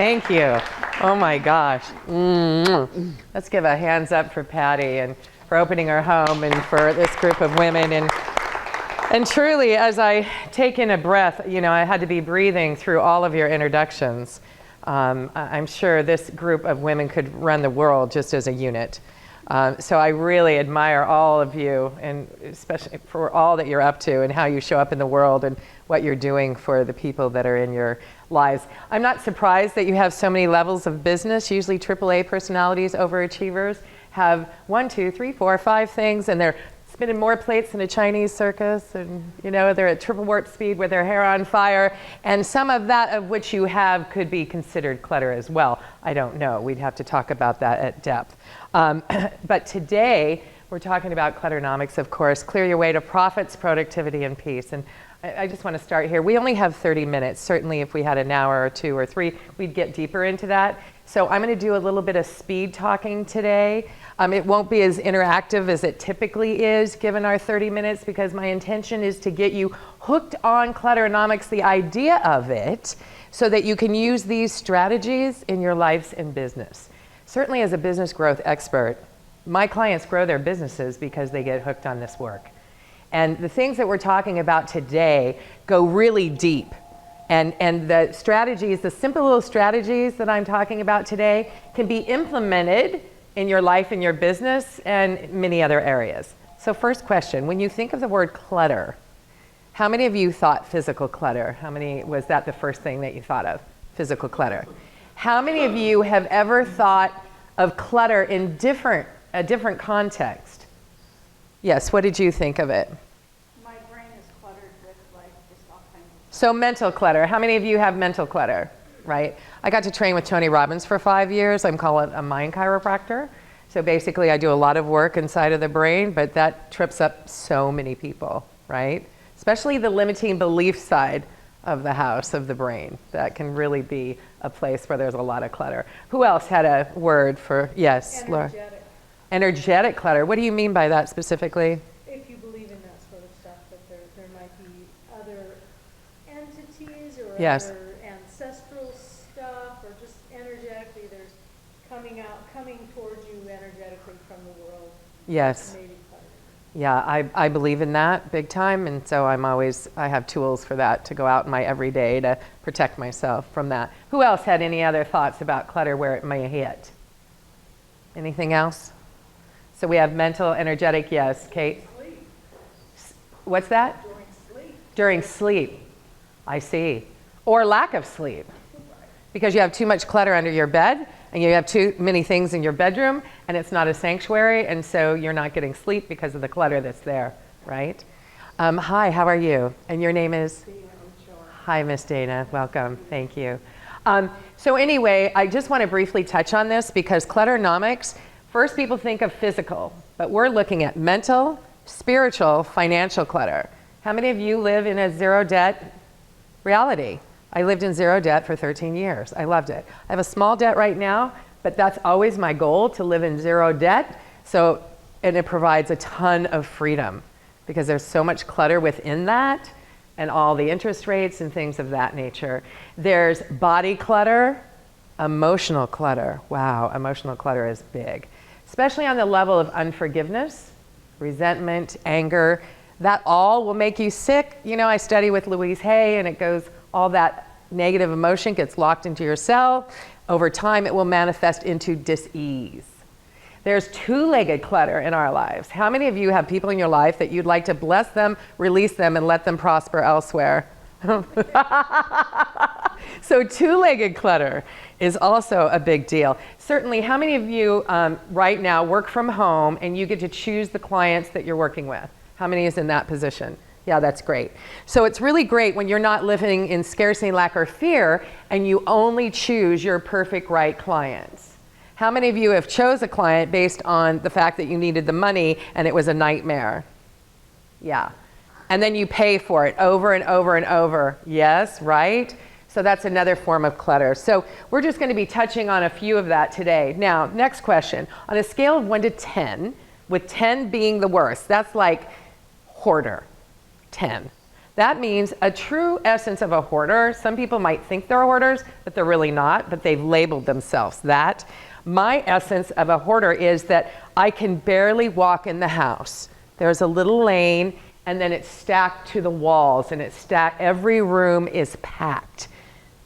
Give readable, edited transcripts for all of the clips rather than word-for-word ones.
Thank you. Oh my gosh. Let's give a hands up for Patty and for opening her home and for this group of women. And truly, as I take in a breath, you know, I had to be breathing through all of your introductions. I'm sure this group of women could run the world just as a unit. So I really admire all of you, and especially for all that you're up to and how you show up in the world and what you're doing for the people that are in your lives. I'm not surprised that you have so many levels of business. Usually AAA personalities, overachievers, have 1, 2, 3, 4, 5 things, and they're spinning more plates than a Chinese circus, and you know, they're at triple warp speed with their hair on fire, and some of that of which you have could be considered clutter as well. I don't know. We'd have to talk about that at depth. But today, we're talking about Clutternomics, of course. Clear your way to profits, productivity, and peace. And I just want to start here. We only have 30 minutes. Certainly, if we had an hour or 2 or 3, we'd get deeper into that. So I'm going to do a little bit of speed talking today. It won't be as interactive as it typically is, given our 30 minutes, because my intention is to get you hooked on Clutternomics, the idea of it, so that you can use these strategies in your lives and business. Certainly as a business growth expert, my clients grow their businesses because they get hooked on this work. And the things that we're talking about today go really deep. And the strategies, the simple little strategies that I'm talking about today can be implemented in your life and your business and many other areas. So first question, when you think of the word clutter, how many of you thought physical clutter? How many, was that the first thing that you thought of? Physical clutter. How many of you have ever thought of clutter in a different context? Yes, what did you think of it? My brain is cluttered with like just all kinds of... So mental clutter. How many of you have mental clutter, right? I got to train with Tony Robbins for 5 years. I'm called a mind chiropractor. So basically I do a lot of work inside of the brain, but that trips up so many people, right? Especially the limiting belief side of the house of the brain. That can really be a place where there's a lot of clutter. Who else had a word for, yes, Laura? Energetic. Energetic clutter. What do you mean by that specifically? If you believe in that sort of stuff, that there might be other entities or Yes. other ancestral stuff, or just energetically there's coming towards you energetically from the world. Yes. Maybe clutter. Yeah, I believe in that big time, and so I have tools for that to go out in my everyday to protect myself from that. Who else had any other thoughts about clutter where it may hit? Anything else? So we have mental, energetic, yes. Kate? Sleep. What's that? During sleep. During sleep. I see. Or lack of sleep. Because you have too much clutter under your bed, and you have too many things in your bedroom, and it's not a sanctuary, and so you're not getting sleep because of the clutter that's there, right? Hi, how are you? And your name is? Dana. Hi, Miss Dana. Welcome. Thank you. So anyway, I just want to briefly touch on this because Clutternomics, first people think of physical, but we're looking at mental, spiritual, financial clutter. How many of you live in a zero debt reality? I lived in zero debt for 13 years. I loved it. I have a small debt right now, but that's always my goal, to live in zero debt. So, and it provides a ton of freedom because there's so much clutter within that and all the interest rates and things of that nature. There's body clutter, emotional clutter. Wow, emotional clutter is big, especially on the level of unforgiveness, resentment, anger. That all will make you sick. You know, I study with Louise Hay, and it goes, all that negative emotion gets locked into your cell. Over time, it will manifest into dis-ease. There's two-legged clutter in our lives. How many of you have people in your life that you'd like to bless them, release them, and let them prosper elsewhere? So two-legged clutter is also a big deal. Certainly, how many of you right now work from home and you get to choose the clients that you're working with? How many is in that position? Yeah, that's great. So it's really great when you're not living in scarcity, lack, or fear, and you only choose your perfect right clients. How many of you have chose a client based on the fact that you needed the money and it was a nightmare? Yeah. And then you pay for it over and over and over. Yes, right? So that's another form of clutter. So we're just going to be touching on a few of that today. Now, next question. On a scale of 1 to 10, with 10 being the worst, that's like hoarder. 10. That means a true essence of a hoarder. Some people might think they're hoarders, but they're really not, but they've labeled themselves that. My essence of a hoarder is that I can barely walk in the house. There's a little lane, and then it's stacked to the walls, and it's stacked. Every room is packed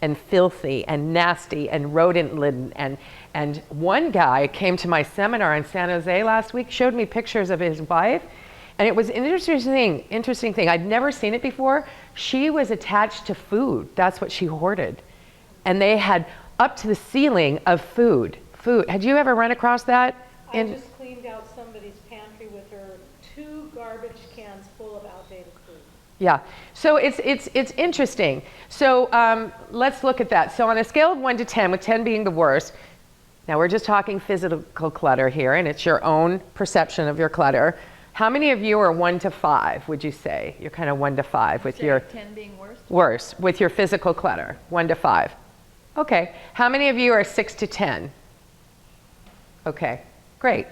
and filthy and nasty and rodent-laden. And one guy came to my seminar in San Jose last week, showed me pictures of his wife, and it was an interesting thing. I'd never seen it before. She was attached to food. That's what she hoarded. And they had up to the ceiling of food. Had you ever run across that? I just cleaned out somebody's pantry with her 2 garbage cans full of outdated food. Yeah, so it's interesting. So let's look at that. So on a scale of 1 to 10, with 10 being the worst, now we're just talking physical clutter here, and it's your own perception of your clutter. How many of you are 1 to 5, would you say? You're kind of 1 to 5 with your... 10 being worst? Worse, with your physical clutter, 1 to 5. Okay, how many of you are 6 to 10? Okay, great.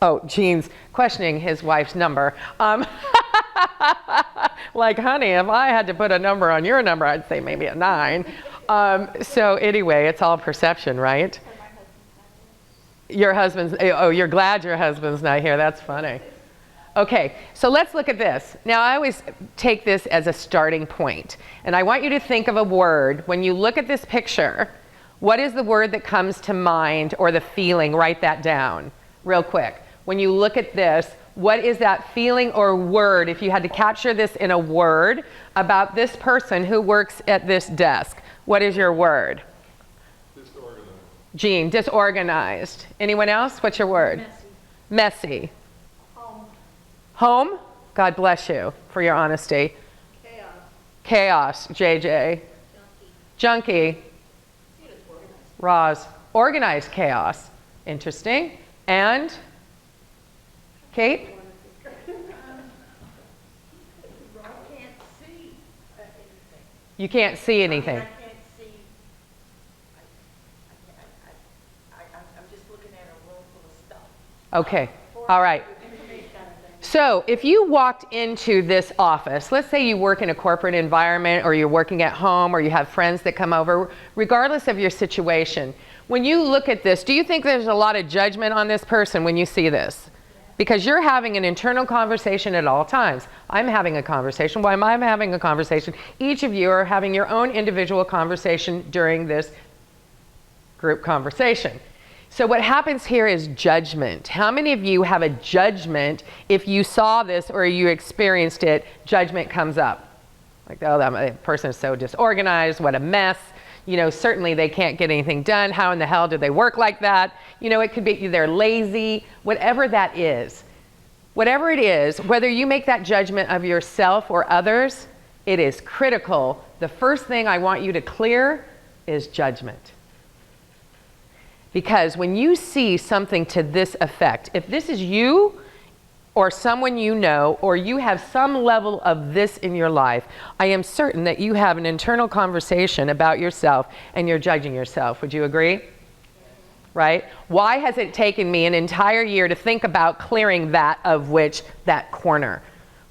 Oh, Gene's questioning his wife's number. Like, honey, if I had to put a number on your number, I'd say maybe a 9. So anyway, it's all perception, right? Your husband's, oh, you're glad your husband's not here. That's funny. Okay, so let's look at this. Now, I always take this as a starting point, and I want you to think of a word. When you look at this picture, what is the word that comes to mind, or the feeling? Write that down real quick. When you look at this, what is that feeling or word, if you had to capture this in a word about this person who works at this desk? What is your word? Disorganized. Gene, disorganized. Anyone else? What's your word? Messy. Messy. Home? God bless you for your honesty. Chaos. Chaos. JJ. Junkie. Roz. Organized chaos. Interesting. And? Kate? You can't see anything. I can't see. I'm just looking at a room full of stuff. Okay. All right. So if you walked into this office, let's say you work in a corporate environment, or you're working at home, or you have friends that come over, regardless of your situation, when you look at this, do you think there's a lot of judgment on this person when you see this? Because you're having an internal conversation at all times. I'm having a conversation. Why am I having a conversation? Each of you are having your own individual conversation during this group conversation. So what happens here is judgment. How many of you have a judgment if you saw this or you experienced it, judgment comes up? Like, oh, that person is so disorganized, what a mess. You know, certainly they can't get anything done. How in the hell do they work like that? You know, it could be they're lazy, whatever that is. Whatever it is, whether you make that judgment of yourself or others, it is critical. The first thing I want you to clear is judgment. Because when you see something to this effect, if this is you or someone you know, or you have some level of this in your life, I am certain that you have an internal conversation about yourself and you're judging yourself. Would you agree? Right? Why has it taken me an entire year to think about clearing that corner?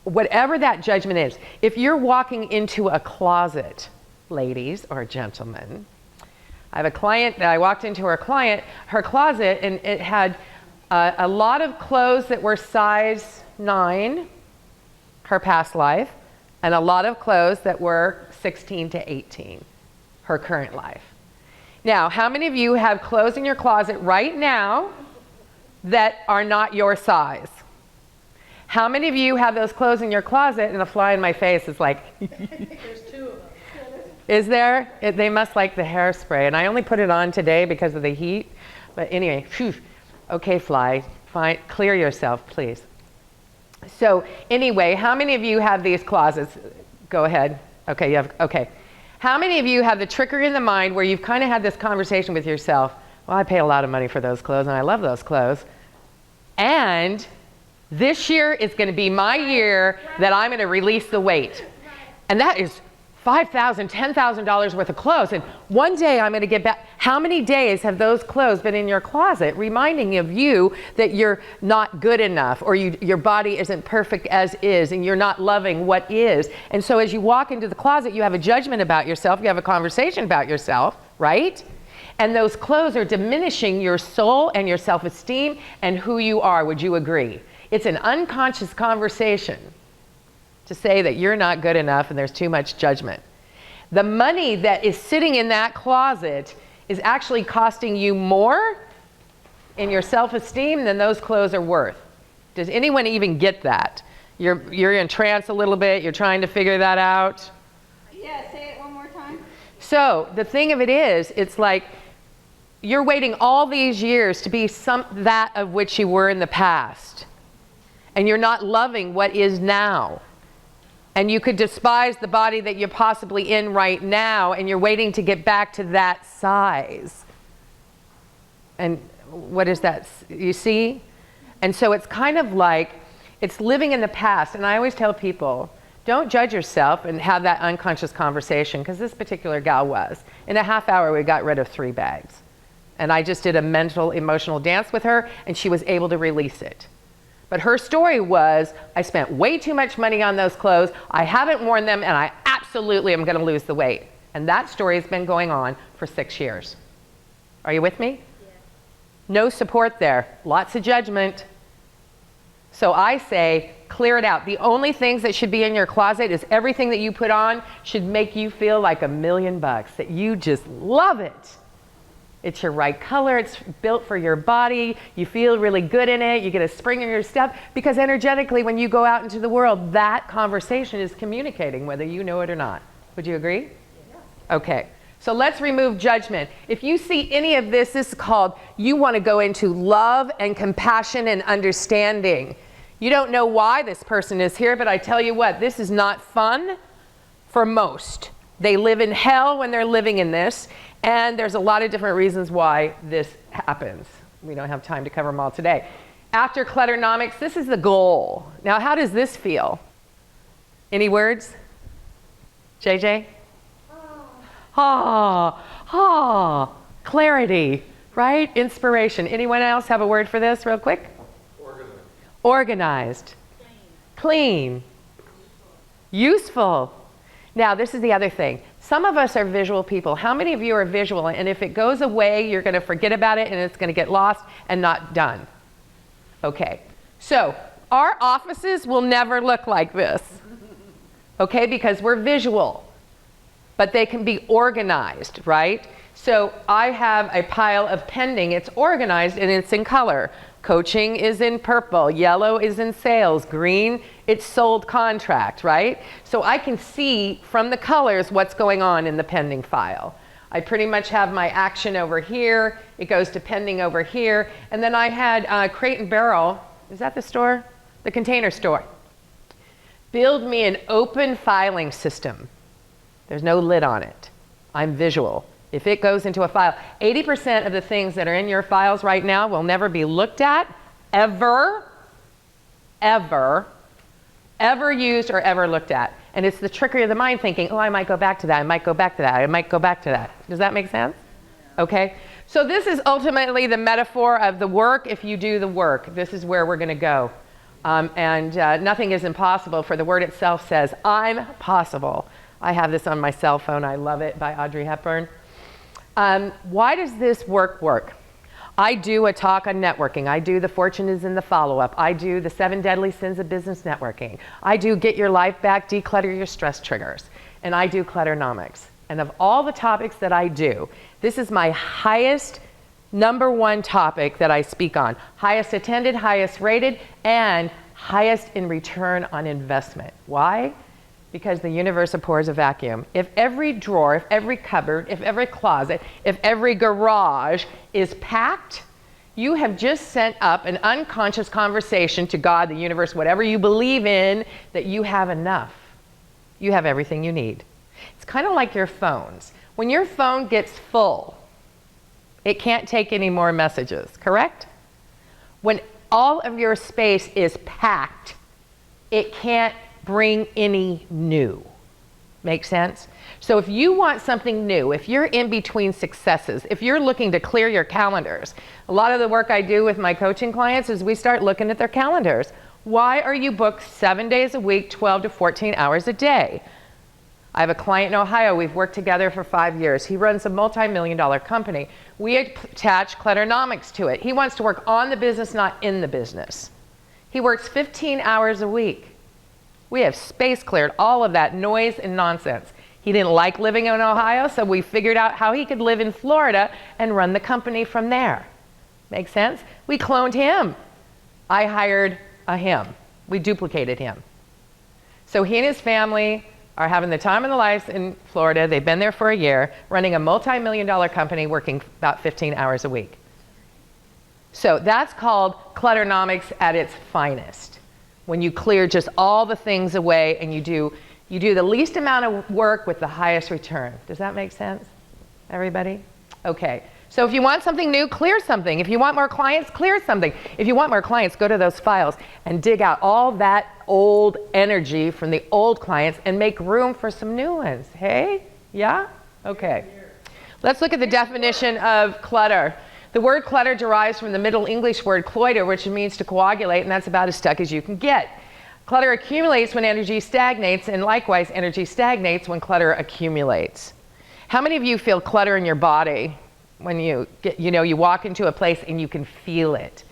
Whatever that judgment is. If you're walking into a closet, ladies or gentlemen, I have a client that I walked into her closet, and it had a lot of clothes that were size 9, her past life, and a lot of clothes that were 16 to 18, her current life. Now, how many of you have clothes in your closet right now that are not your size? How many of you have those clothes in your closet, and a fly in my face is like, There's 2 of them. is there? They must like the hairspray, and I only put it on today because of the heat. But anyway, phew. Okay, fly, fine, clear yourself, please. So anyway, how many of you have these closets? Go ahead. Okay, you have, okay. How many of you have the trickery in the mind where you've kind of had this conversation with yourself? Well, I pay a lot of money for those clothes, and I love those clothes. And this year is going to be my year that I'm going to release the weight. And that is $5,000, $10,000 worth of clothes, and one day I'm going to get back. How many days have those clothes been in your closet reminding of you that you're not good enough, or your body isn't perfect as is, and you're not loving what is? And so as you walk into the closet, you have a judgment about yourself, you have a conversation about yourself, right? And those clothes are diminishing your soul and your self-esteem and who you are. Would you agree? It's an unconscious conversation to say that you're not good enough and there's too much judgment. The money that is sitting in that closet is actually costing you more in your self-esteem than those clothes are worth. Does anyone even get that? You're in trance a little bit, you're trying to figure that out? Yeah, say it one more time. So the thing of it is, it's like you're waiting all these years to be that of which you were in the past. And you're not loving what is now. And you could despise the body that you're possibly in right now, and you're waiting to get back to that size. And what is that? You see? And so it's kind of like, it's living in the past. And I always tell people, don't judge yourself and have that unconscious conversation, because this particular gal was. In a half hour, we got rid of 3 bags. And I just did a mental, emotional dance with her, and she was able to release it. But her story was, I spent way too much money on those clothes, I haven't worn them, and I absolutely am going to lose the weight. And that story has been going on for 6 years. Are you with me? Yeah. No support there. Lots of judgment. So I say, clear it out. The only things that should be in your closet is everything that you put on should make you feel like $1 million, that you just love it. It's your right color, it's built for your body, you feel really good in it, you get a spring in your step, because energetically when you go out into the world, that conversation is communicating whether you know it or not. Would you agree? Yeah. Okay, so let's remove judgment. If you see any of this, this is called, you want to go into love and compassion and understanding. You don't know why this person is here, but I tell you what, this is not fun for most. They live in hell when they're living in this. And there's a lot of different reasons why this happens. We don't have time to cover them all today. After Clutternomics, this is the goal. Now, how does this feel? Any words? JJ? Clarity, right? Inspiration. Anyone else have a word for this real quick? Organized. Clean. Useful. Now, this is the other thing. Some of us are visual people. How many of you are visual? And if it goes away, you're going to forget about it and it's going to get lost and not done. Okay. So our offices will never look like this. Okay? Because we're visual. But they can be organized, right? So I have a pile of pending. It's organized and it's in color. Coaching is in purple, yellow is in sales, green, it's sold contract, right? So I can see from the colors what's going on in the pending file. I pretty much have my action over here, it goes to pending over here, and then I had Crate and Barrel, is that the store? The Container Store. Build me an open filing system. There's no lid on it. I'm visual. If it goes into a file, 80% of the things that are in your files right now will never be looked at, ever used or ever looked at. And it's the trickery of the mind thinking, oh, I might go back to that, I might go back to that, I might go back to that. Does that make sense? Okay. So this is ultimately the metaphor of the work if you do the work. This is where we're going to go. Nothing is impossible, for the word itself says, I'm possible. I have this on my cell phone. I love it, by Audrey Hepburn. Why does this work? I do a talk on networking. I do the fortune is in the follow-up. I do the 7 deadly sins of business networking. I do get your life back, declutter your stress triggers. And I do Clutternomics. And of all the topics that I do, this is my highest #1 topic that I speak on. Highest attended, highest rated, and highest in return on investment. Why? Because the universe abhors a vacuum. If every drawer, if every cupboard, if every closet, if every garage is packed, you have just sent up an unconscious conversation to God, the universe, whatever you believe in, that you have enough. You have everything you need. It's kind of like your phones. When your phone gets full, it can't take any more messages, correct? When all of your space is packed, it can't bring any new. Make sense? So if you want something new, if you're in between successes, if you're looking to clear your calendars, a lot of the work I do with my coaching clients is we start looking at their calendars. Why are you booked 7 days a week, 12 to 14 hours a day? I have a client in Ohio. We've worked together for 5 years. He runs a multi-million-dollar company. We attach Clutternomics to it. He wants to work on the business, not in the business. He works 15 hours a week. We have space cleared all of that noise and nonsense. He didn't like living in Ohio, so we figured out how he could live in Florida and run the company from there. Make sense? We cloned him. I hired him. We duplicated him. So he and his family are having the time of their lives in Florida. They've been there for a year, running a multi-million-dollar company, working about 15 hours a week. So that's called Clutternomics at its finest. When you clear just all the things away and you do the least amount of work with the highest return. Does that make sense, everybody? Okay. So if you want something new, clear something. If you want more clients, clear something. If you want more clients, go to those files and dig out all that old energy from the old clients and make room for some new ones. Hey? Yeah? Okay. Let's look at the definition of clutter. The word clutter derives from the Middle English word cloiter, which means to coagulate, and that's about as stuck as you can get. Clutter accumulates when energy stagnates, and likewise, energy stagnates when clutter accumulates. How many of you feel clutter in your body when you walk into a place and you can feel it?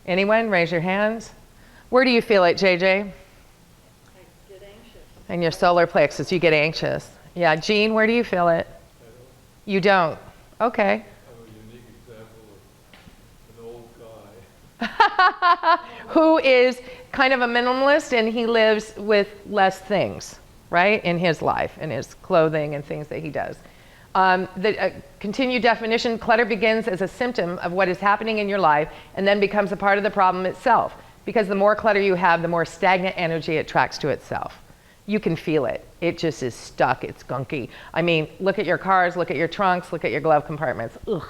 Anyone? Raise your hands. Where do you feel it, JJ? I get anxious. In your solar plexus, you get anxious. Yeah, Jean, where do you feel it? You don't. Okay. Who is kind of a minimalist, and he lives with less things, right, in his life, in his clothing and things that he does. The continued definition, clutter begins as a symptom of what is happening in your life and then becomes a part of the problem itself. Because the more clutter you have, the more stagnant energy it attracts to itself. You can feel it. It just is stuck. It's gunky. I mean, look at your cars, look at your trunks, look at your glove compartments. Ugh.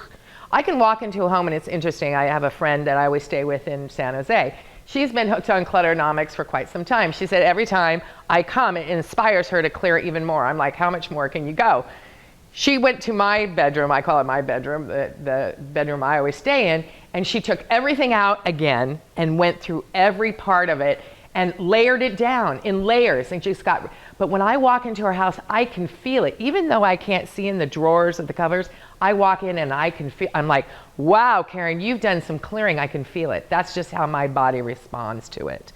I can walk into a home, and it's interesting. I have a friend that I always stay with in San Jose. She's been hooked on Clutternomics for quite some time. She said every time I come, it inspires her to clear even more. I'm like, how much more can you go? She went to my bedroom, I call it my bedroom, the bedroom I always stay in, and she took everything out again and went through every part of it and layered it down in layers, and just got, but when I walk into her house, I can feel it. Even though I can't see in the drawers of the covers, I walk in and I can feel, I'm like, wow, Karen, you've done some clearing, I can feel it. That's just how my body responds to it.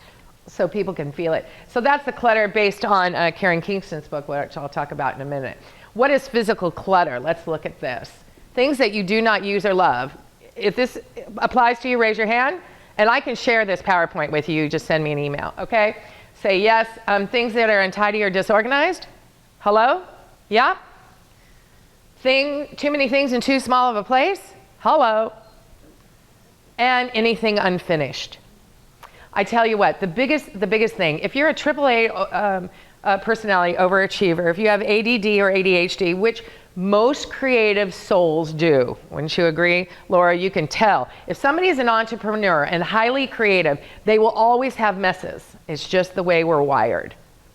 So people can feel it. So that's the clutter based on Karen Kingston's book, which I'll talk about in a minute. What is physical clutter? Let's look at this. Things that you do not use or love. If this applies to you, raise your hand. And I can share this PowerPoint with you. Just send me an email, okay? Say yes. Things that are untidy or disorganized. Hello? Yeah? Too many things in too small of a place. Hello? And anything unfinished. I tell you what, the biggest thing, if you're a AAA personality overachiever, if you have ADD or ADHD, which most creative souls do, wouldn't you agree? Laura, you can tell. If somebody is an entrepreneur and highly creative, they will always have messes. It's just the way we're wired.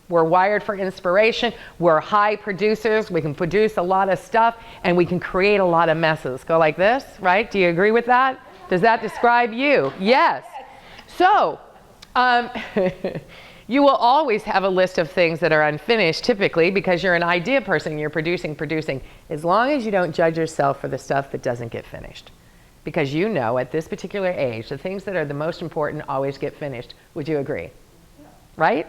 We're wired for inspiration. We're high producers. We can produce a lot of stuff, and we can create a lot of messes. Go like this, right? Do you agree with that? Does that describe you? Yes. So, you will always have a list of things that are unfinished, typically, because you're an idea person. You're producing, as long as you don't judge yourself for the stuff that doesn't get finished. Because you know, at this particular age, the things that are the most important always get finished. Would you agree? Right?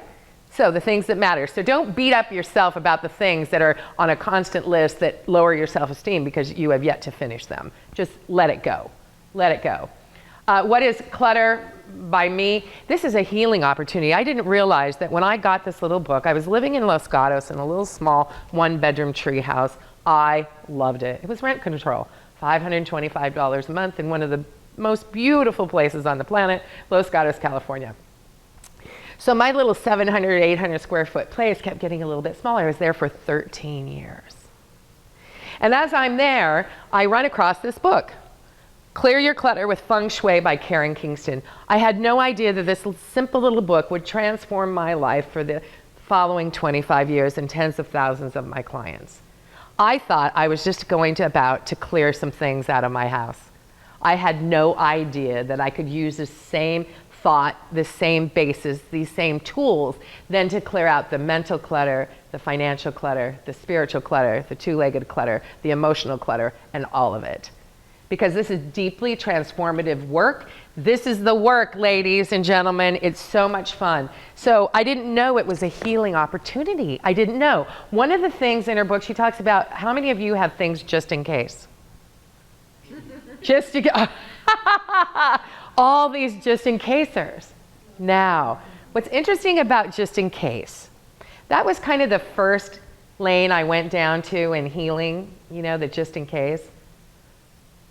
So the things that matter. So don't beat up yourself about the things that are on a constant list that lower your self-esteem because you have yet to finish them. Just let it go. Let it go. What is clutter by me? This is a healing opportunity. I didn't realize that when I got this little book, I was living in Los Gatos in a little small one-bedroom tree house. I loved it. It was rent control, $525 a month in one of the most beautiful places on the planet, Los Gatos, California. So my little 700, 800 square foot place kept getting a little bit smaller. I was there for 13 years. And as I'm there, I run across this book, Clear Your Clutter with Feng Shui by Karen Kingston. I had no idea that this simple little book would transform my life for the following 25 years and tens of thousands of my clients. I thought I was just about to clear some things out of my house. I had no idea that I could use the same thought, the same basis, these same tools, then to clear out the mental clutter, the financial clutter, the spiritual clutter, the two-legged clutter, the emotional clutter, and all of it. Because this is deeply transformative work. This is the work, ladies and gentlemen. It's so much fun. So I didn't know it was a healing opportunity. I didn't know. One of the things in her book, she talks about how many of you have things just in case? Just to get, all these just in casers. Now, what's interesting about just in case, that was kind of the first lane I went down to in healing, you know, the just in case.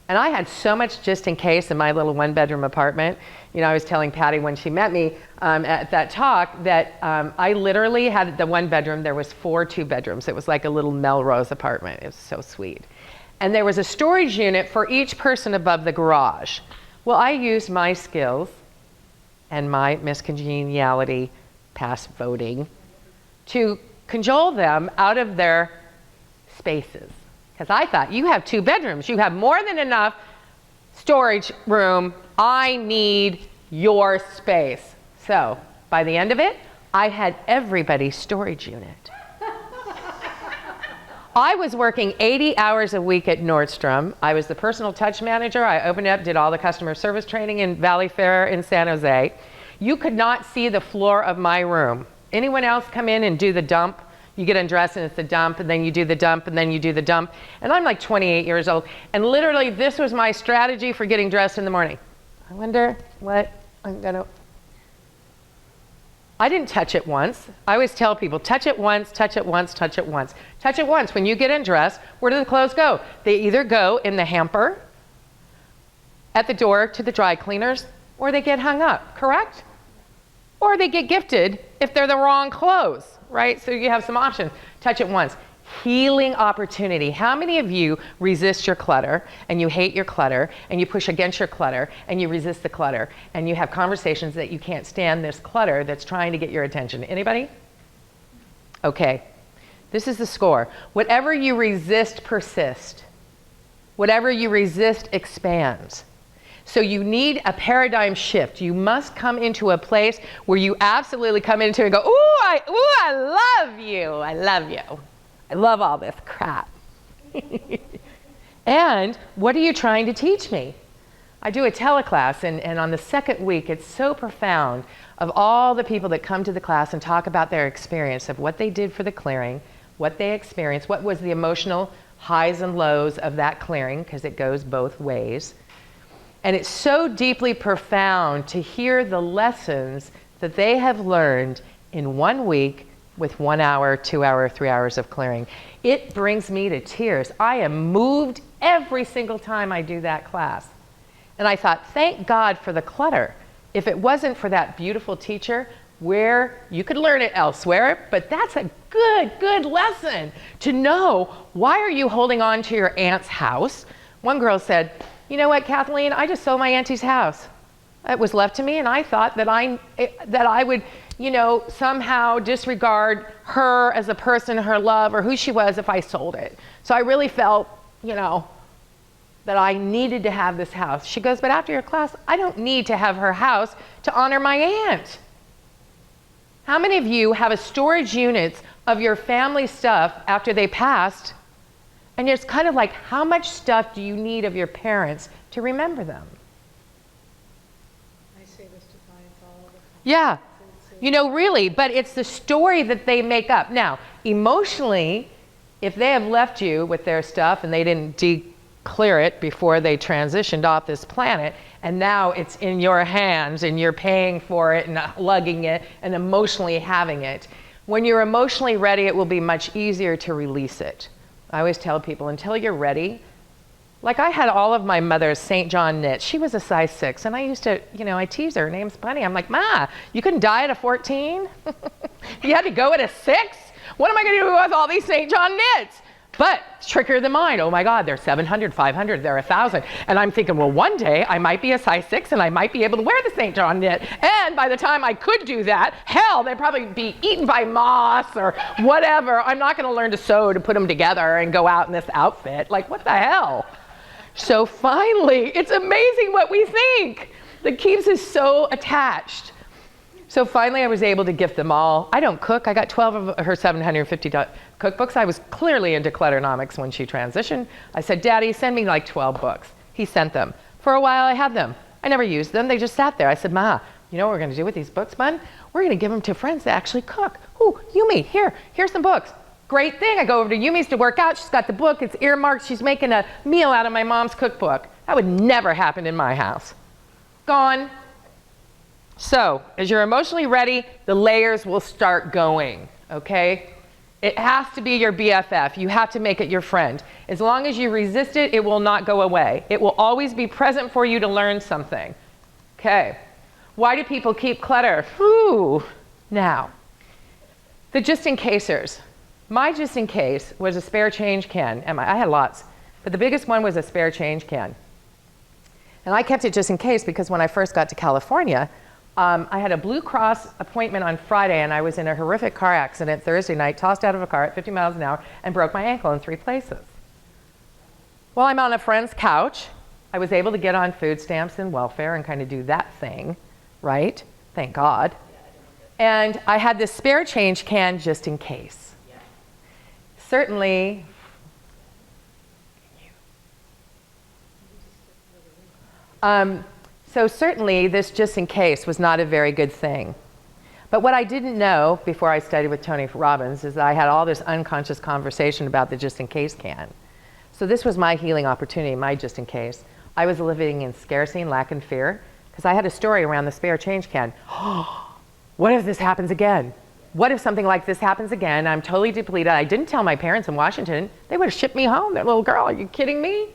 And I had so much just in case in my little one-bedroom apartment. You know, I was telling Patty when she met me at that talk that I literally had the one bedroom. There was 4 two-bedrooms. It was like a little Melrose apartment. It was so sweet. And there was a storage unit for each person above the garage. Well, I used my skills and my miscongeniality, past voting, to cajole them out of their spaces. Because I thought, you have 2 bedrooms. You have more than enough storage room. I need your space. So by the end of it, I had everybody's storage unit. I was working 80 hours a week at Nordstrom. I was the personal touch manager. I opened up, did all the customer service training in Valley Fair in San Jose. You could not see the floor of my room. Anyone else come in and do the dump? You get undressed and it's the dump, and then you do the dump, and then you do the dump. And I'm like 28 years old. And literally, this was my strategy for getting dressed in the morning. I wonder what I'm gonna... I didn't touch it once. I always tell people, touch it once, touch it once, touch it once. Touch it once. When you get undressed, where do the clothes go? They either go in the hamper, at the door to the dry cleaners, or they get hung up, correct? Or they get gifted if they're the wrong clothes, right? So you have some options. Touch it once. Healing opportunity. How many of you resist your clutter, and you hate your clutter, and you push against your clutter, and you resist the clutter, and you have conversations that you can't stand this clutter that's trying to get your attention? Anybody? Okay. This is the score. Whatever you resist persists. Whatever you resist expands. So you need a paradigm shift. You must come into a place where you absolutely come into and go, ooh, I love you. I love you. I love all this crap. And what are you trying to teach me? I do a teleclass, and on the second week, it's so profound of all the people that come to the class and talk about their experience of what they did for the clearing, what they experienced, what was the emotional highs and lows of that clearing, because it goes both ways. And it's so deeply profound to hear the lessons that they have learned in 1 week with 1 hour, 2 hour, 3 hours of clearing. It brings me to tears. I am moved every single time I do that class. And I thought, thank God for the clutter. If it wasn't for that beautiful teacher, where you could learn it elsewhere, but that's a good lesson to know, why are you holding on to your aunt's house? One girl said, you know what, Kathleen, I just sold my auntie's house. It was left to me, and I thought that I would, you know, somehow disregard her as a person, her love, or who she was if I sold it. So I really felt, you know, that I needed to have this house. She goes, but after your class, I don't need to have her house to honor my aunt. How many of you have a storage unit of your family stuff after they passed? And it's kind of like, how much stuff do you need of your parents to remember them? I say this to clients all the time. Yeah, you know, really, but it's the story that they make up. Now, emotionally, if they have left you with their stuff and they didn't clear it before they transitioned off this planet, and now it's in your hands and you're paying for it and lugging it and emotionally having it. When you're emotionally ready, it will be much easier to release it. I always tell people, until you're ready, like I had all of my mother's St. John knits. She was a size 6, and I used to, you know, I tease her name's Bunny. I'm like, Ma, you couldn't die at a 14? You had to go at a 6? What am I going to do with all these St. John knits? But trickier than mine. Oh my God, they're 700, 500, they're 1,000. And I'm thinking, well, one day I might be a size 6 and I might be able to wear the St. John knit. And by the time I could do that, hell, they'd probably be eaten by moths or whatever. I'm not going to learn to sew to put them together and go out in this outfit. Like, what the hell? So finally, it's amazing what we think. The keeps is so attached. So finally, I was able to gift them all. I don't cook. I got 12 of her 750 cookbooks. I was clearly into Clutternomics when she transitioned. I said, Daddy, send me like 12 books. He sent them. For a while, I had them. I never used them. They just sat there. I said, Ma, you know what we're going to do with these books, bud? We're going to give them to friends that actually cook. Ooh, Yumi, here's some books. Great thing. I go over to Yumi's to work out. She's got the book. It's earmarked. She's making a meal out of my mom's cookbook. That would never happen in my house. Gone. So, as you're emotionally ready, the layers will start going, okay? It has to be your BFF. You have to make it your friend. As long as you resist it, it will not go away. It will always be present for you to learn something. Okay. Why do people keep clutter? Whew. Now, the just-in-casers. My just-in-case was a spare change can. And I had lots, but the biggest one was a spare change can. And I kept it just in case because when I first got to California, I had a Blue Cross appointment on Friday, and I was in a horrific car accident Thursday night, tossed out of a car at 50 miles an hour, and broke my ankle in 3 places. While I'm on a friend's couch, I was able to get on food stamps and welfare and kind of do that thing, right? Thank God. And I had this spare change can just in case. Certainly, so certainly this just in case was not a very good thing. But what I didn't know before I studied with Tony Robbins is that I had all this unconscious conversation about the just in case can. So this was my healing opportunity, my just in case. I was living in scarcity and lack and fear because I had a story around the spare change can. What if this happens again? What if something like this happens again? I'm totally depleted. I didn't tell my parents in Washington. They would have shipped me home. That little girl, are you kidding me?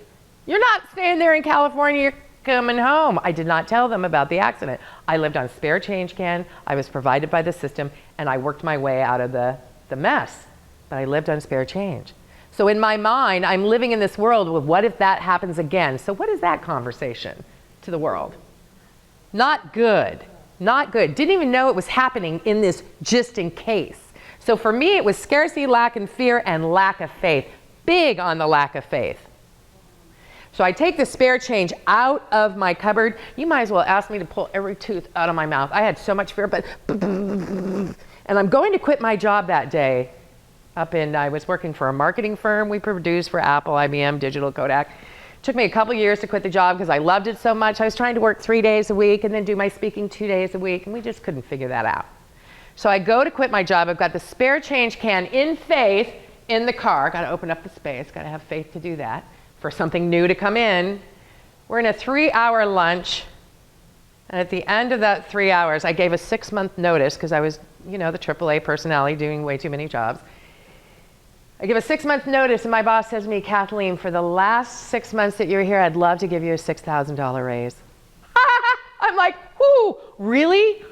You're not staying there in California. You're coming home. I did not tell them about the accident. I lived on spare change can. I was provided by the system, and I worked my way out of the mess. But I lived on spare change. So in my mind, I'm living in this world with what if that happens again? So what is that conversation to the world? Not good. Not good. Didn't even know it was happening in this just in case. So for me, it was scarcity, lack, and fear, and lack of faith. Big on the lack of faith. So I take the spare change out of my cupboard. You might as well ask me to pull every tooth out of my mouth. I had so much fear, but and I'm going to quit my job that day. I was working for a marketing firm. We produced for Apple, IBM, Digital, Kodak. It took me a couple years to quit the job because I loved it so much. I was trying to work 3 days a week and then do my speaking 2 days a week, and we just couldn't figure that out. So I go to quit my job. I've got the spare change can in faith in the car. Got to open up the space. Got to have faith to do that. For something new to come in. We're in a 3-hour lunch, and at the end of that 3 hours, I gave a 6-month notice because I was, you know, the AAA personality doing way too many jobs. I give a 6-month notice, and my boss says to me, Kathleen, for the last 6 months that you're here, I'd love to give you a $6,000 raise. I'm like, whoo, really?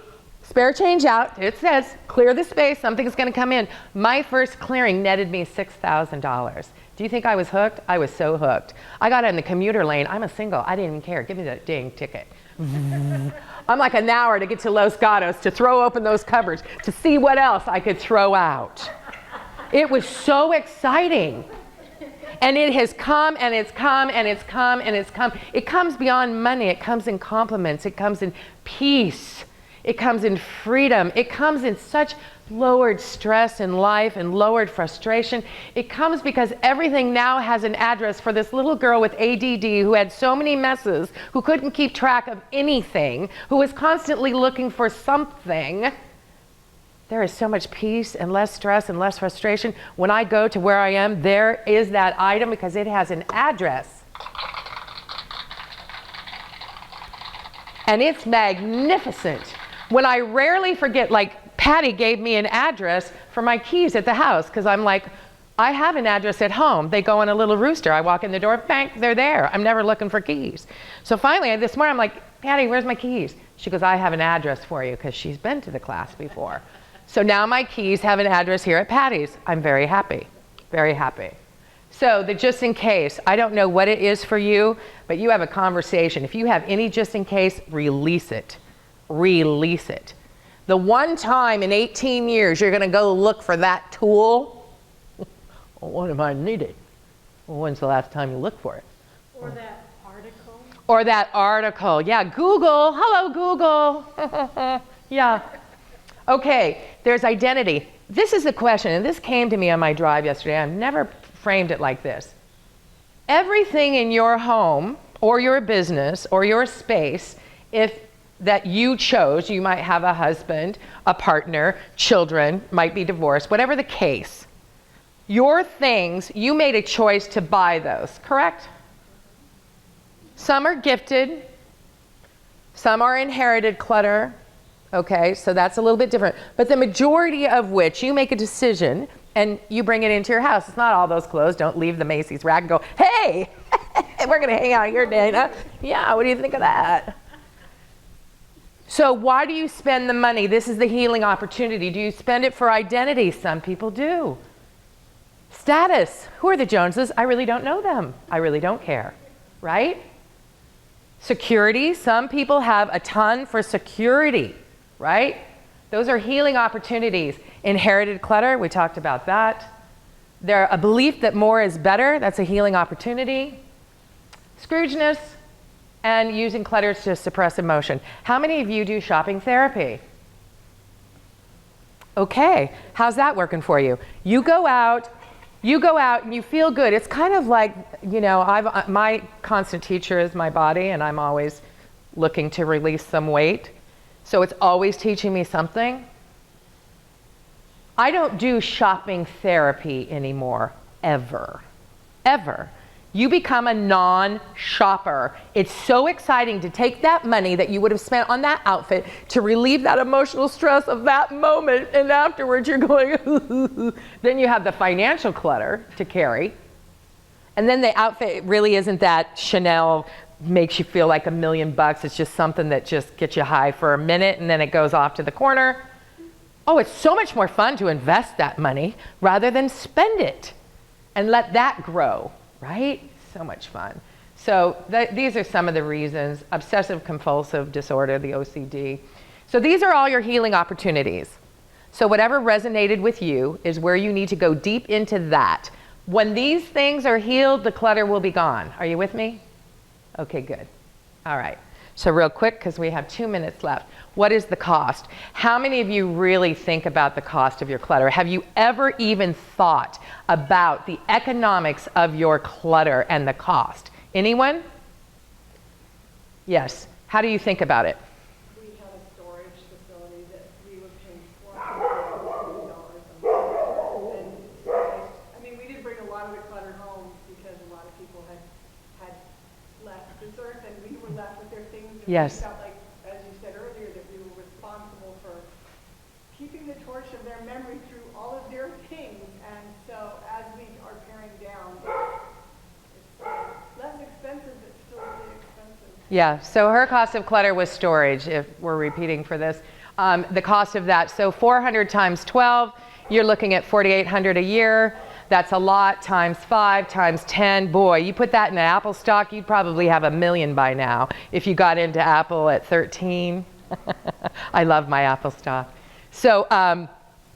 Spare change out. It says, clear the space, something's going to come in. My first clearing netted me $6,000. Do you think I was hooked? I was so hooked. I got in the commuter lane. I'm a single. I didn't even care. Give me that dang ticket. I'm like an hour to get to Los Gatos to throw open those cupboards to see what else I could throw out. It was so exciting. And it has come, and it's come, and it's come, and it's come. It comes beyond money. It comes in compliments. It comes in peace. It comes in freedom. It comes in such lowered stress in life and lowered frustration. It comes because everything now has an address for this little girl with ADD who had so many messes, who couldn't keep track of anything, who was constantly looking for something. There is so much peace and less stress and less frustration. When I go to where I am, there is that item because it has an address. And it's magnificent. When I rarely forget, like Patty gave me an address for my keys at the house because I'm like, I have an address at home. They go on a little rooster. I walk in the door, bang, they're there. I'm never looking for keys. So finally, this morning, I'm like, Patty, where's my keys? She goes, I have an address for you because she's been to the class before. So now my keys have an address here at Patty's. I'm very happy, very happy. So the just in case, I don't know what it is for you, but you have a conversation. If you have any just in case, release it. Release it. The one time in 18 years you're going to go look for that tool, well, what am I needed? Well, when's the last time you looked for it? Or that article. Or that article. Yeah, Google. Hello, Google. Yeah. Okay, there's identity. This is the question, and this came to me on my drive yesterday. I've never framed it like this. Everything in your home or your business or your space, if that you chose, you might have a husband, a partner, children, might be divorced, whatever the case. Your things, you made a choice to buy those, correct? Some are gifted, some are inherited clutter, okay, so that's a little bit different. But the majority of which you make a decision and you bring it into your house. It's not all those clothes. Don't leave the Macy's rack and go, hey, we're gonna hang out here, Dana. Yeah, what do you think of that? So why do you spend the money? This is the healing opportunity. Do you spend it for identity? Some people do. Status. Who are the Joneses? I really don't know them. I really don't care, right? Security. Some people have a ton for security, right? Those are healing opportunities. Inherited clutter, we talked about that. There, a belief that more is better, that's a healing opportunity. Scroogeness, and using clutter to suppress emotion. How many of you do shopping therapy? Okay, how's that working for you? You go out and you feel good. It's kind of like, you know, my constant teacher is my body, and I'm always looking to release some weight. So it's always teaching me something. I don't do shopping therapy anymore, ever, ever. You become a non-shopper. It's so exciting to take that money that you would have spent on that outfit to relieve that emotional stress of that moment, and afterwards you're going, then you have the financial clutter to carry. And then the outfit really isn't that Chanel makes you feel like $1 million. It's just something that just gets you high for a minute and then it goes off to the corner. Oh, it's so much more fun to invest that money rather than spend it and let that grow, right? So much fun. So these are some of the reasons. Obsessive compulsive disorder, the OCD. So these are all your healing opportunities. So whatever resonated with you is where you need to go deep into that. When these things are healed, the clutter will be gone. Are you with me? Okay, good. All right. So real quick, because we have 2 minutes left. What is the cost? How many of you really think about the cost of your clutter? Have you ever even thought about the economics of your clutter and the cost? Anyone? Yes. How do you think about it? We had a storage facility that we were paying $450 a month. And I mean, we didn't bring a lot of the clutter home because a lot of people had left this earth, and we were left with their things. And Yes. we felt like, as you said earlier, that we were responsible for keeping the torch of their memory through all of their things. And so as we are paring down, it's less expensive, but still really expensive. Yeah, so her cost of clutter was storage, if we're repeating for this. The cost of that, so 400 times 12, you're looking at $4,800 a year. That's a lot, times 5, times 10. Boy, you put that in Apple stock, you'd probably have $1 million by now if you got into Apple at 13. I love my Apple stock. So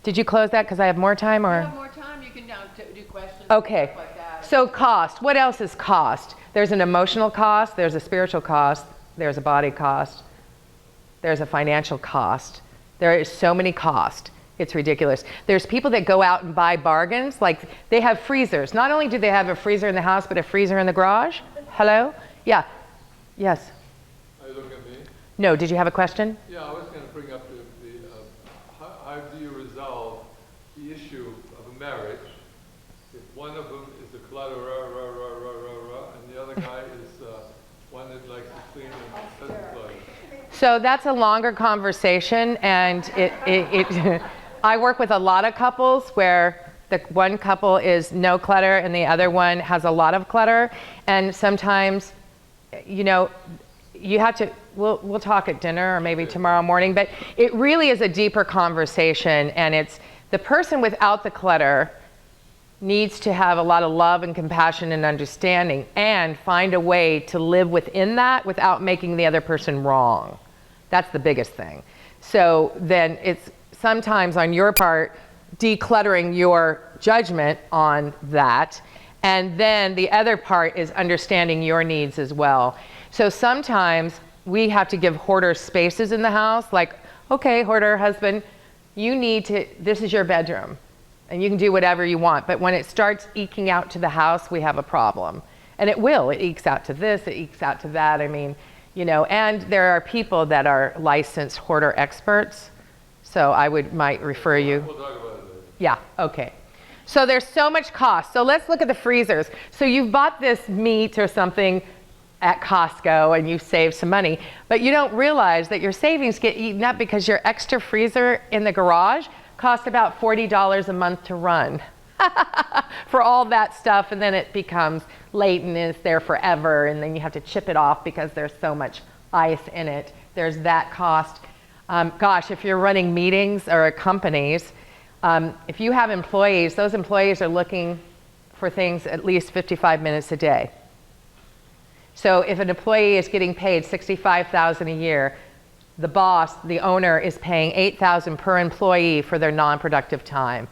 did you close that because I have more time? Or? If you have more time, you can now do questions. Okay. And stuff like that. So cost. What else is cost? There's an emotional cost. There's a spiritual cost. There's a body cost. There's a financial cost. There is so many costs. It's ridiculous. There's people that go out and buy bargains. Like they have freezers. Not only do they have a freezer in the house, but a freezer in the garage. Hello? Yeah. Yes. Are you looking at me? No. Did you have a question? Yeah, I was going to bring up how do you resolve the issue of a marriage if one of them is a clutterer, and the other guy is one that likes to clean and doesn't clutter? So that's a longer conversation, and I work with a lot of couples where the one couple is no clutter and the other one has a lot of clutter, and sometimes, you know, you have to, we'll talk at dinner or maybe tomorrow morning, but it really is a deeper conversation, and it's the person without the clutter needs to have a lot of love and compassion and understanding, and find a way to live within that without making the other person wrong. That's the biggest thing. So then it's sometimes on your part decluttering your judgment on that, and then the other part is understanding your needs as well. So sometimes we have to give hoarders spaces in the house, like, okay, hoarder husband, you need to, this is your bedroom, and you can do whatever you want. But when it starts eking out to the house, we have a problem. And it will, it ekes out to this, it ekes out to that. I mean, you know, and there are people that are licensed hoarder experts. So I might refer you. We'll talk about it later. Yeah, okay. So there's so much cost. So let's look at the freezers. So you've bought this meat or something at Costco and you save some money, but you don't realize that your savings get eaten up because your extra freezer in the garage costs about $40 a month to run for all that stuff, and then it becomes late and it's there forever, and then you have to chip it off because there's so much ice in it. There's that cost. Gosh, if you're running meetings or companies, if you have employees, those employees are looking for things at least 55 minutes a day. So if an employee is getting paid $65,000 a year, the boss, the owner, is paying $8,000 per employee for their non-productive time.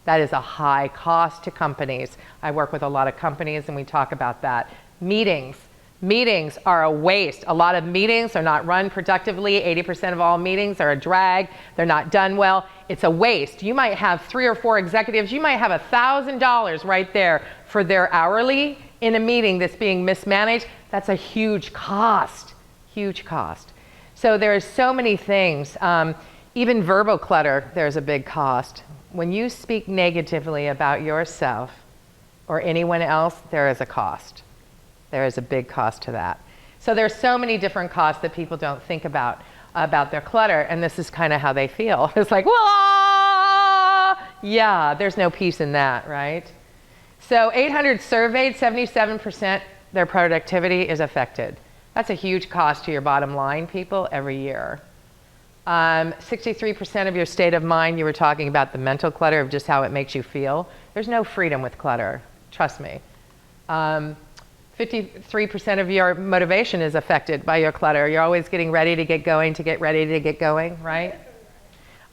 That is a high cost to companies. I work with a lot of companies and we talk about that. Meetings. Meetings are a waste. A lot of meetings are not run productively. 80% of all meetings are a drag. They're not done well. It's a waste. You might have 3 or 4 executives. You might have $1,000 right there for their hourly in a meeting that's being mismanaged. That's a huge cost, huge cost. So there's so many things. Even verbal clutter, there's a big cost. When you speak negatively about yourself or anyone else, there is a cost. There is a big cost to that. So there's so many different costs that people don't think about their clutter, and this is kind of how they feel. It's like, well, yeah, there's no peace in that, right? So 800 surveyed, 77% their productivity is affected. That's a huge cost to your bottom line, people, every year. 63% of your state of mind, you were talking about the mental clutter of just how it makes you feel. There's no freedom with clutter, trust me. 53% of your motivation is affected by your clutter. You're always getting ready to get going, right?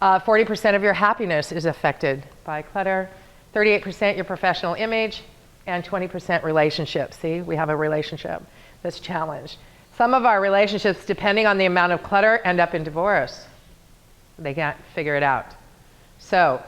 40% of your happiness is affected by clutter. 38% your professional image, and 20% relationships. See, we have a relationship that's challenged. Some of our relationships, depending on the amount of clutter, end up in divorce. They can't figure it out. So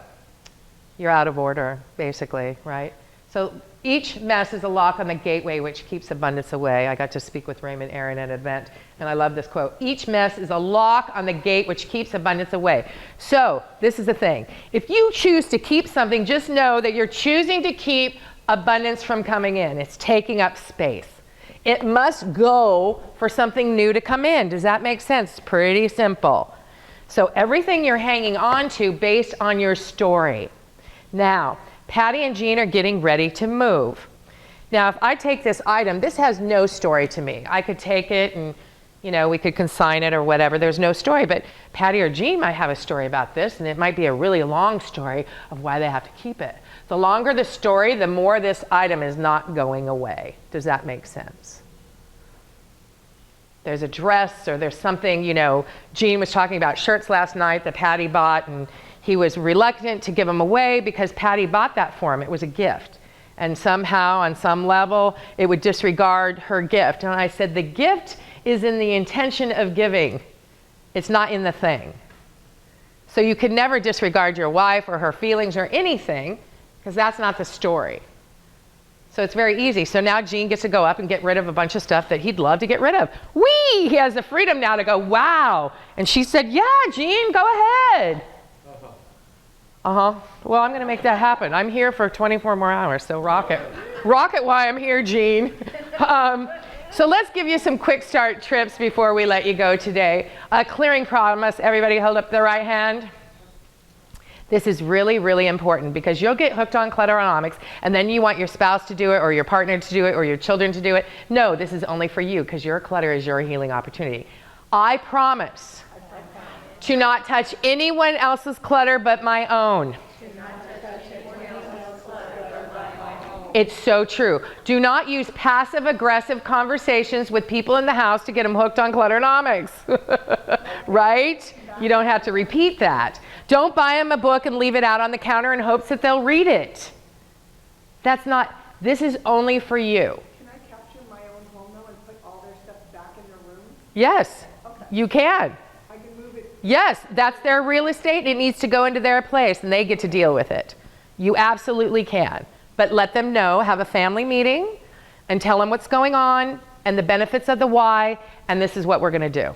you're out of order, basically, right? So each mess is a lock on the gateway which keeps abundance away. I got to speak with Raymond Aaron at an event, and I love this quote. Each mess is a lock on the gate which keeps abundance away. So this is the thing. If you choose to keep something, just know that you're choosing to keep abundance from coming in. It's taking up space. It must go for something new to come in. Does that make sense? It's pretty simple. So everything you're hanging on to based on your story. Now, Patty and Jean are getting ready to move. Now, if I take this item, this has no story to me. I could take it and, you know, we could consign it or whatever. There's no story, but Patty or Jean might have a story about this, and it might be a really long story of why they have to keep it. The longer the story, the more this item is not going away. Does that make sense? There's a dress or there's something, you know, Jean was talking about shirts last night that Patty bought, and he was reluctant to give them away because Patty bought that for him. It was a gift. And somehow, on some level, it would disregard her gift. And I said, the gift is in the intention of giving. It's not in the thing. So you could never disregard your wife or her feelings or anything, because that's not the story. So it's very easy. So now Jean gets to go up and get rid of a bunch of stuff that he'd love to get rid of. Whee! He has the freedom now to go, wow. And she said, yeah, Jean, go ahead. Well, I'm going to make that happen. I'm here for 24 more hours, so rock it. Rock it while I'm here, Jean. So let's give you some quick start trips before we let you go today. A clearing promise. Everybody hold up the right hand. This is really, really important because you'll get hooked on Clutternomics and then you want your spouse to do it or your partner to do it or your children to do it. No, this is only for you because your clutter is your healing opportunity. I promise to not touch anyone else's clutter but my own. It's so true. Do not use passive-aggressive conversations with people in the house to get them hooked on Clutternomics, right? You don't have to repeat that. Don't buy them a book and leave it out on the counter in hopes that they'll read it. That's not, this is only for you. Can I capture my own home though and put all their stuff back in their room? Yes, Okay. you can. I can move it. Yes, that's their real estate. It needs to go into their place and they get to deal with it. You absolutely can. But let them know, have a family meeting and tell them what's going on and the benefits of the why, and this is what we're gonna do.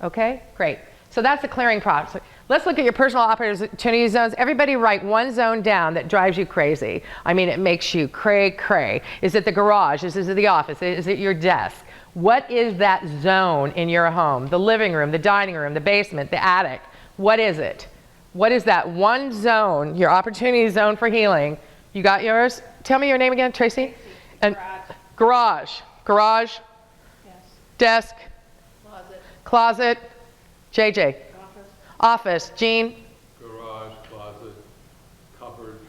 Okay, great. So that's the clearing process. Let's look at your personal opportunity zones. Everybody write one zone down that drives you crazy. I mean, it makes you cray. Is it the garage? Is it the office? Is it your desk? What is that zone in your home? The living room, the dining room, the basement, the attic. What is it? What is that one zone, your opportunity zone for healing? You got yours? Tell me your name again, Tracy. And garage. Yes. Desk. Closet. JJ. Office. Jean. Garage, closet, cupboards.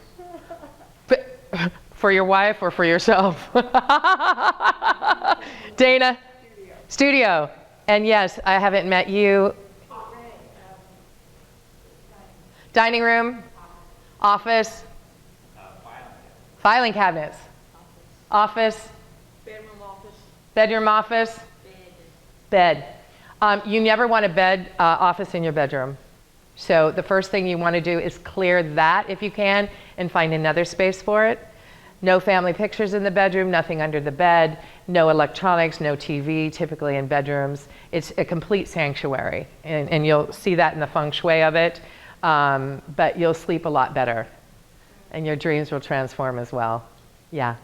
For your wife or for yourself? Dana. Studio. And yes, I haven't met you. Dining room. Office. Filing cabinets. Office. Bedroom office. Bed. You never want a bed office in your bedroom. So the first thing you want to do is clear that if you can and find another space for it. No family pictures in the bedroom, nothing under the bed, no electronics, no TV, typically in bedrooms. It's a complete sanctuary, and you'll see that in the feng shui of it, but you'll sleep a lot better, and your dreams will transform as well. Yeah.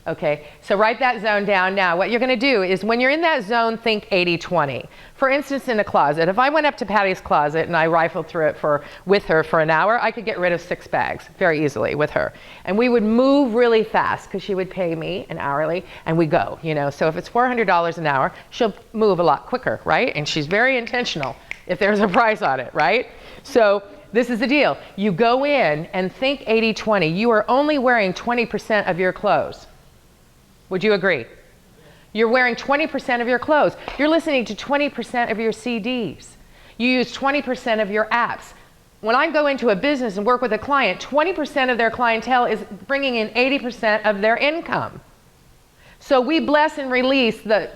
Okay, so write that zone down now. What you're gonna do is when you're in that zone, think 80-20. For instance, in a closet, if I went up to Patty's closet and I rifled through it with her for an hour, I could get rid of 6 bags very easily with her. And we would move really fast because she would pay me an hourly and we go, you know. So if it's $400 an hour, she'll move a lot quicker, right? And she's very intentional if there's a price on it, right? So this is the deal. You go in and think 80-20. You are only wearing 20% of your clothes. Would you agree? You're wearing 20% of your clothes. You're listening to 20% of your CDs. You use 20% of your apps. When I go into a business and work with a client, 20% of their clientele is bringing in 80% of their income. So we bless and release the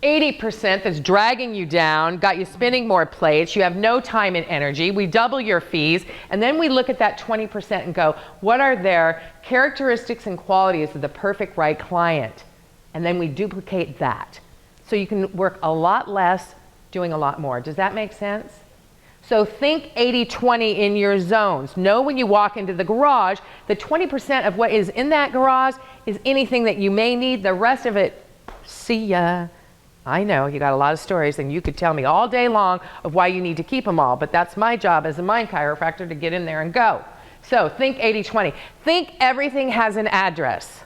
80% that's dragging you down, got you spinning more plates, you have no time and energy, we double your fees, and then we look at that 20% and go, what are their characteristics and qualities of the perfect right client? And then we duplicate that. So you can work a lot less, doing a lot more. Does that make sense? So think 80-20 in your zones. Know when you walk into the garage, that 20% of what is in that garage is anything that you may need. The rest of it, see ya. I know, you got a lot of stories and you could tell me all day long of why you need to keep them all, but that's my job as a mind chiropractor to get in there and go. So think 80-20. Think everything has an address.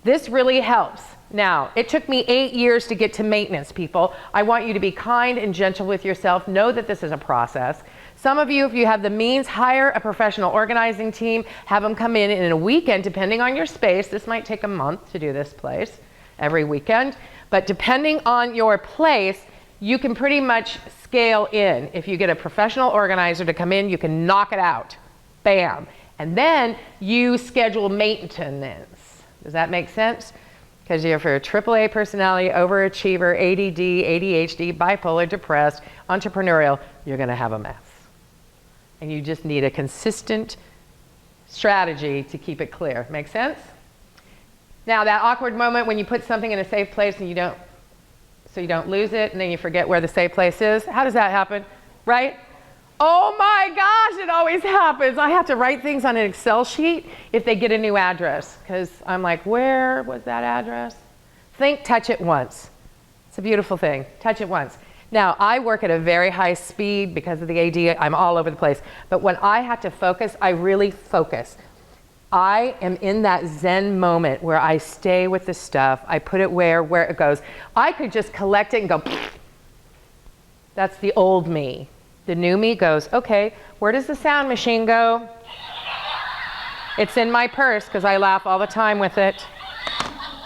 This really helps. Now, it took me 8 years to get to maintenance, people. I want you to be kind and gentle with yourself. Know that this is a process. Some of you, if you have the means, hire a professional organizing team, have them come in a weekend, depending on your space. This might take a month to do this place every weekend. But depending on your place, you can pretty much scale in. If you get a professional organizer to come in, you can knock it out. Bam. And then you schedule maintenance. Does that make sense? Because if you're a AAA personality, overachiever, ADD, ADHD, bipolar, depressed, entrepreneurial, you're going to have a mess. And you just need a consistent strategy to keep it clear. Make sense? Now, that awkward moment when you put something in a safe place and you don't lose it, and then you forget where the safe place is. How does that happen? Right? Oh my gosh, it always happens. I have to write things on an Excel sheet if they get a new address, because I'm like, where was that address? Think, touch it once. It's a beautiful thing. Touch it once. Now, I work at a very high speed because of the AD. I'm all over the place. But when I have to focus, I really focus. I am in that Zen moment where I stay with the stuff. I put it where it goes. I could just collect it and go, that's the old me. The new me goes, okay, where does the sound machine go? It's in my purse because I laugh all the time with it.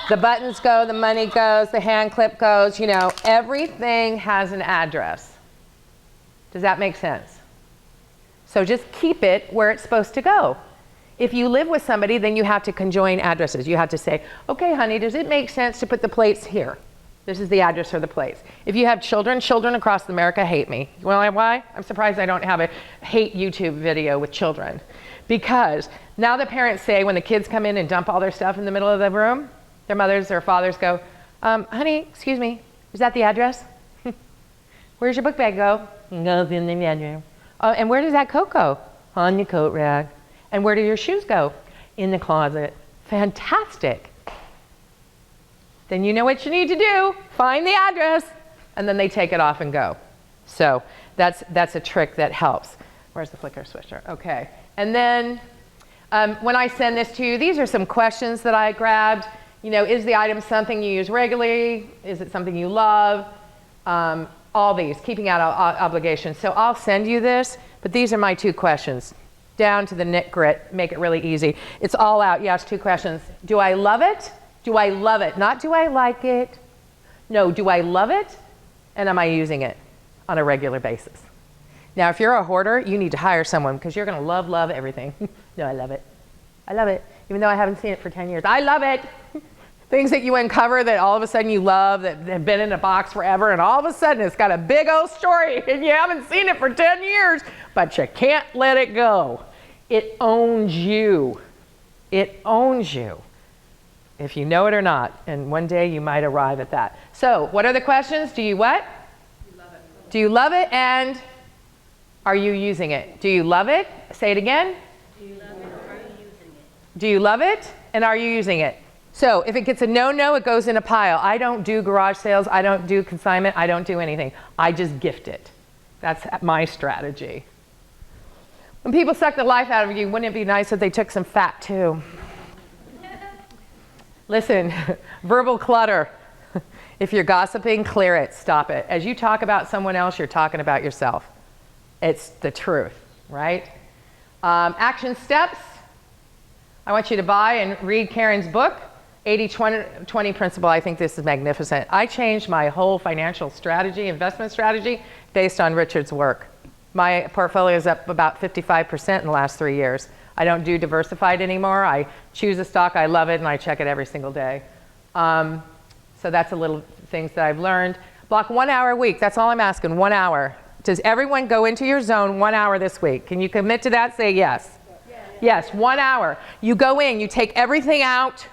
The buttons go, the money goes, the hand clip goes, you know, everything has an address. Does that make sense? So just keep it where it's supposed to go. If you live with somebody, then you have to conjoin addresses. You have to say, okay, honey, does it make sense to put the plates here? This is the address for the plates. If you have children, children across America hate me. Well, why? I'm surprised I don't have a hate YouTube video with children. Because now the parents say when the kids come in and dump all their stuff in the middle of the room, their mothers or fathers go, honey, excuse me, is that the address? Where's your book bag go? It goes in the bedroom. Oh, and where does that coat go? On your coat rack. And where do your shoes go? In the closet. Fantastic. Then you know what you need to do. Find the address. And then they take it off and go. So that's a trick that helps. Where's the flicker switcher? Okay. And then when I send this to you, these are some questions that I grabbed. You know, is the item something you use regularly? Is it something you love? All these, keeping out obligations. So I'll send you this, but these are my 2 questions. Down to the nit grit, make it really easy. It's all out. You ask 2 questions. Do I love it? Do I love it? Not do I like it? No, do I love it? And am I using it on a regular basis? Now, if you're a hoarder, you need to hire someone because you're going to love everything. No, I love it. I love it. Even though I haven't seen it for 10 years. I love it. Things that you uncover that all of a sudden you love, that have been in a box forever, and all of a sudden it's got a big old story and you haven't seen it for 10 years, but you can't let it go. It owns you. It owns you, if you know it or not. And one day you might arrive at that. So what are the questions? Do you what? Love it. Do you love it, and are you using it? Do you love it? Say it again. Do you love it or are you using it? Do you love it, and are you using it? So if it gets a no, it goes in a pile. I don't do garage sales. I don't do consignment. I don't do anything. I just gift it. That's my strategy. When people suck the life out of you, wouldn't it be nice if they took some fat too? Listen, verbal clutter. If you're gossiping, clear it, stop it. As you talk about someone else, you're talking about yourself. It's the truth, right? Action steps. I want you to buy and read Karen's book, 80-20 principle. I think this is magnificent. I changed my whole financial strategy, investment strategy, based on Richard's work. My portfolio is up about 55% in the last 3 years. I don't do diversified anymore. I choose a stock, I love it, and I check it every single day. So that's a little things that I've learned. Block 1 hour a week. That's all I'm asking, 1 hour. Does everyone go into your zone 1 hour this week? Can you commit to that? Say yes. Yes, 1 hour. You go in, you take everything out,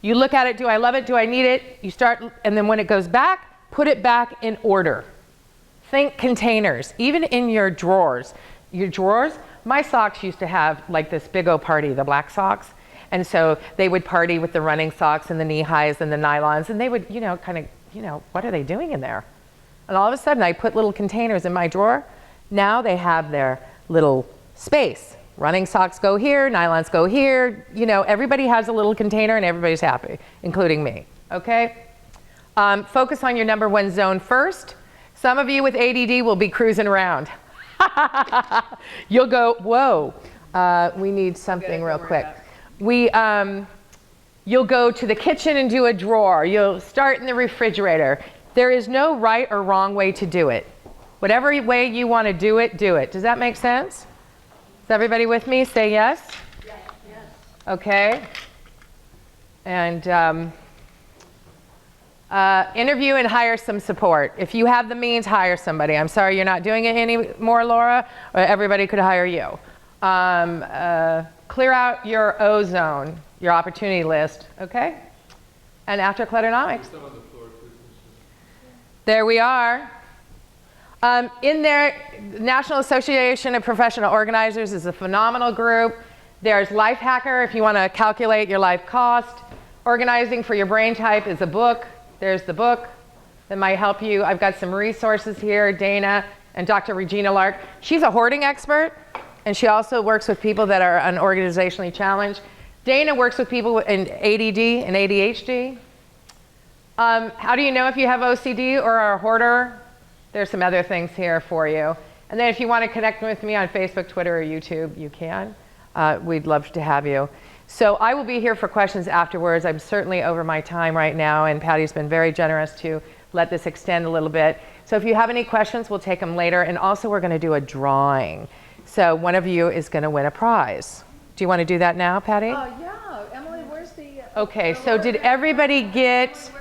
you look at it, do I love it, do I need it? You start, and then when it goes back, put it back in order. Think containers, even in your drawers. Your drawers, my socks used to have like this big old party, the black socks. And so they would party with the running socks and the knee highs and the nylons, and they would, you know, kind of, you know, what are they doing in there? And all of a sudden I put little containers in my drawer. Now they have their little space. Running socks go here, nylons go here. You know, everybody has a little container and everybody's happy, including me, okay? Focus on your number 1 zone first. Some of you with ADD will be cruising around. You'll go, whoa, we need something real quick. You'll go to the kitchen and do a drawer. You'll start in the refrigerator. There is no right or wrong way to do it. Whatever way you want to do it, do it. Does that make sense? Is everybody with me? Say yes? Yes. Okay. And interview and hire some support. If you have the means, hire somebody. I'm sorry you're not doing it anymore, Laura, or everybody could hire you. Clear out your O zone, your opportunity list, okay? And after Clutternomics. There we are. In there, National Association of Professional Organizers is a phenomenal group. There's Life Hacker if you want to calculate your life cost. Organizing for Your Brain Type is a book. There's the book that might help you. I've got some resources here, Dana and Dr. Regina Lark. She's a hoarding expert, and she also works with people that are unorganizationally challenged. Dana works with people in ADD and ADHD. How do you know if you have OCD or are a hoarder? There's some other things here for you. And then if you want to connect with me on Facebook, Twitter, or YouTube, you can. we'd love to have you. So I will be here for questions afterwards. I'm certainly over my time right now, and Patty's been very generous to let this extend a little bit. So if you have any questions, we'll take them later. And also we're going to do a drawing. So one of you is going to win a prize. Do you want to do that now, Patty? Yeah, Emily, where's the? Okay, so did everybody get